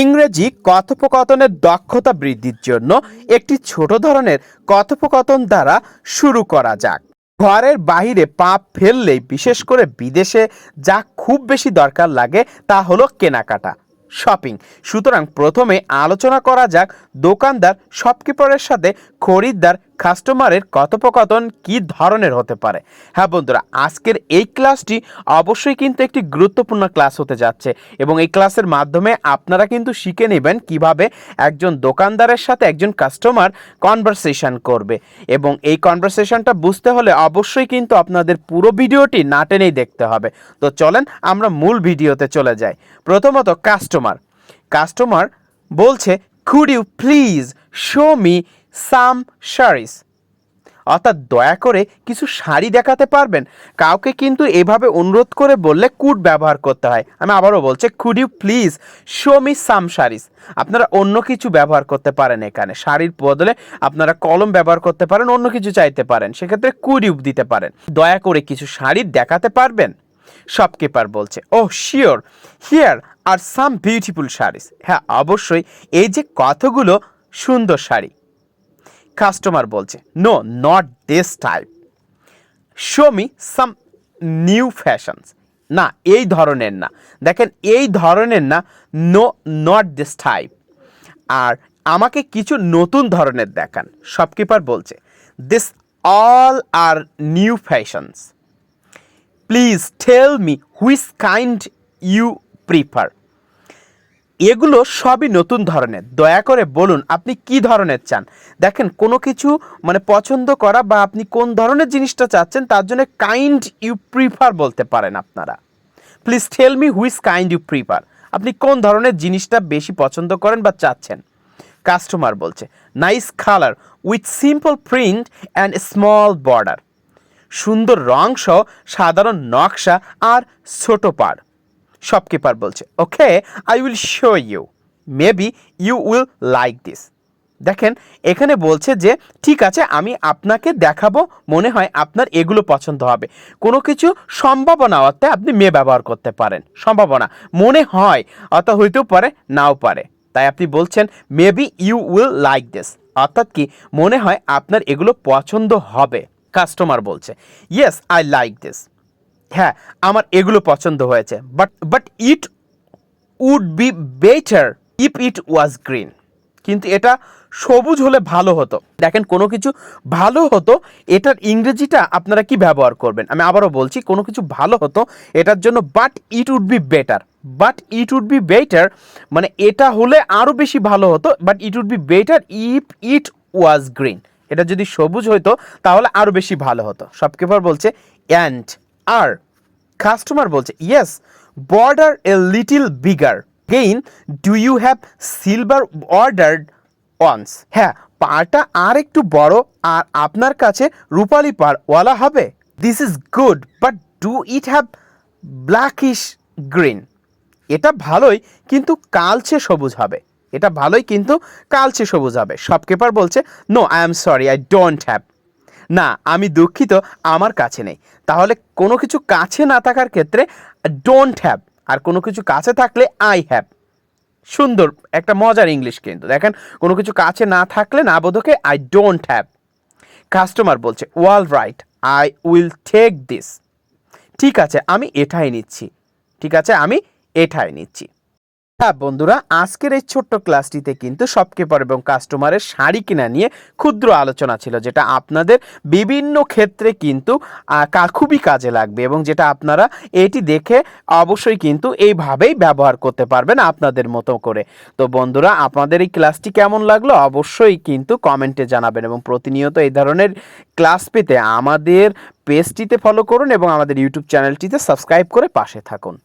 ইংরেজি কথোপকথনের দক্ষতা বৃদ্ধির জন্য একটি ছোট ধরনের কথোপকথন দ্বারা শুরু করা যাক। ঘরের বাইরে পা ফেললেই, বিশেষ করে বিদেশে, যা খুব বেশি দরকার লাগে তা হলো কেনাকাটা, শপিং। সুতরাং প্রথমে আলোচনা করা যাক দোকানদার শপকিপারের সাথে খরিদ্দার কাস্টমারের কথোপকথন কী ধরনের হতে পারে। হ্যাঁ বন্ধুরা, আজকের এই ক্লাসটি অবশ্যই কিন্তু একটি গুরুত্বপূর্ণ ক্লাস হতে যাচ্ছে এবং এই ক্লাসের মাধ্যমে আপনারা কিন্তু শিখে নেবেন কিভাবে একজন দোকানদারের সাথে একজন কাস্টমার কনভারসেশন করবে। এবং এই কনভারসেশনটা বুঝতে হলে অবশ্যই কিন্তু আপনাদের পুরো ভিডিওটি না টেনেই দেখতে হবে। তো চলেন আমরা মূল ভিডিওতে চলে যাই। প্রথমত কাস্টমার বলছে, could you please show me some saris, অর্থাৎ দয়া করে কিছু শাড়ি দেখাতে পারবেন। কাউকে কিন্তু এভাবে অনুরোধ করে বললে কুড ব্যবহার করতে হয়। আমি আবারও বলছি, could you please show me some saris. আপনারা অন্য কিছু ব্যবহার করতে পারেন, এখানে শাড়ির বদলে আপনারা কলম ব্যবহার করতে পারেন, অন্য কিছু চাইতে পারেন, সেক্ষেত্রে কুড ইউ দিতে পারেন। দয়া করে কিছু শাড়ি দেখাতে পারবেন। শপকিপার বলছে, oh sure, here are some beautiful saris. হ্যাঁ অবশ্যই, এই যে কতগুলো সুন্দর শাড়ি। কাস্টমার বলছে, no not this type, show me some new fashions. না, এই ধরনের না, দেখেন এই ধরনের না, নো নট দিস টাইপ, আর আমাকে কিছু নতুন ধরনের দেখান। শপকিপার বলছে, this all are new fashions, please tell me which kind you prefer. এগুলো সবই নতুন ধরনের, দয়া করে বলুন আপনি কি ধরনের চান। দেখেন কোনো কিছু মানে পছন্দ করা বা আপনি কোন ধরনের জিনিসটা চাচ্ছেন তার জন্য কাইন্ড ইউ প্রিফার বলতে পারেন আপনারা। Please tell me which kind you prefer, আপনি কোন ধরনের জিনিসটা বেশি পছন্দ করেন বা চাচ্ছেন। কাস্টমার বলছে, nice colour with simple print and small border, সুন্দর রং সহ সাধারণ নকশা আর ছোট পাড়। শপকিপার বলছে, okay I will show you, maybe you will like this. দেখেন এখানে বলছে যে ঠিক আছে আমি আপনাকে দেখাবো, মনে হয় আপনার এগুলো পছন্দ হবে। কোনো কিছু সম্ভাবনা অর্থে আপনি মে ব্যবহার করতে পারেন। সম্ভাবনা, মনে হয়, অর্থাৎ হইতেও পারে নাও পারে, তাই আপনি বলছেন maybe you will like this, অর্থাৎ কি মনে হয় আপনার এগুলো পছন্দ হবে। কাস্টমার বলছে, ইয়েস আই লাইক দিস, হ্যাঁ আমার এগুলো পছন্দ হয়েছে, but it would be better if it was green, কিন্তু এটা সবুজ হলে ভালো হতো। দেখেন কোনো কিছু ভালো হতো, এটার ইংরেজিটা আপনারা কি ব্যবহার করবেন। আমি আবারও বলছি, কোনো কিছু ভালো হতো এটার জন্য but it would be better, but it would be better মানে এটা হলে আরও বেশি ভালো হতো, but it would be better if it was green, এটা যদি সবুজ হতো তাহলে আরও বেশি ভালো হতো। শপকিপার বলছে, অ্যান্ড আর। কাস্টমার বলছে, yes border a little bigger, again do you have silver ordered ones. হ্যাঁ পাড়টা আর একটু বড়, আর আপনার কাছে রূপালি পাড়ওয়ালা হবে। This is good but do it have blackish green, এটা ভালোই কিন্তু কালচে সবুজ হবে, এটা ভালোই কিন্তু কালচে সবুজ হবে। শপকিপার বলছে, no I am sorry I don't have, না আমি দুঃখিত আমার কাছে নেই। তাহলে কোনো কিছু কাছে না থাকার ক্ষেত্রে ডোন্ট হ্যাভ, আর কোনো কিছু কাছে থাকলে আই হ্যাভ। সুন্দর একটা মজার ইংলিশ কিন্তু। দেখেন কোনো কিছু কাছে না থাকলে না বোধকে আই ডোন্ট হ্যাভ। কাস্টমার বলছে, well right I will take this, ঠিক আছে আমি এটাই নিচ্ছি, ঠিক আছে আমি এটাই নিচ্ছি। হ্যাঁ বন্ধুরা, আজকের এই ছোট্ট ক্লাসটিতে কিন্তু শপকিপার এবং কাস্টমারের শাড়ি কেনা নিয়ে ক্ষুদ্র আলোচনা ছিল, যেটা আপনাদের বিভিন্ন ক্ষেত্রে কিন্তু খুবই কাজে লাগবে এবং যেটা আপনারা এটি দেখে অবশ্যই কিন্তু এইভাবেই ব্যবহার করতে পারবেন আপনাদের মতো করে। তো বন্ধুরা, আপনাদের এই ক্লাসটি কেমন লাগলো অবশ্যই কিন্তু কমেন্টে জানাবেন এবং প্রতিনিয়ত এই ধরনের ক্লাস পেতে আমাদের পেজটিতে ফলো করুন এবং আমাদের ইউটিউব চ্যানেলটিতে সাবস্ক্রাইব করে পাশে থাকুন।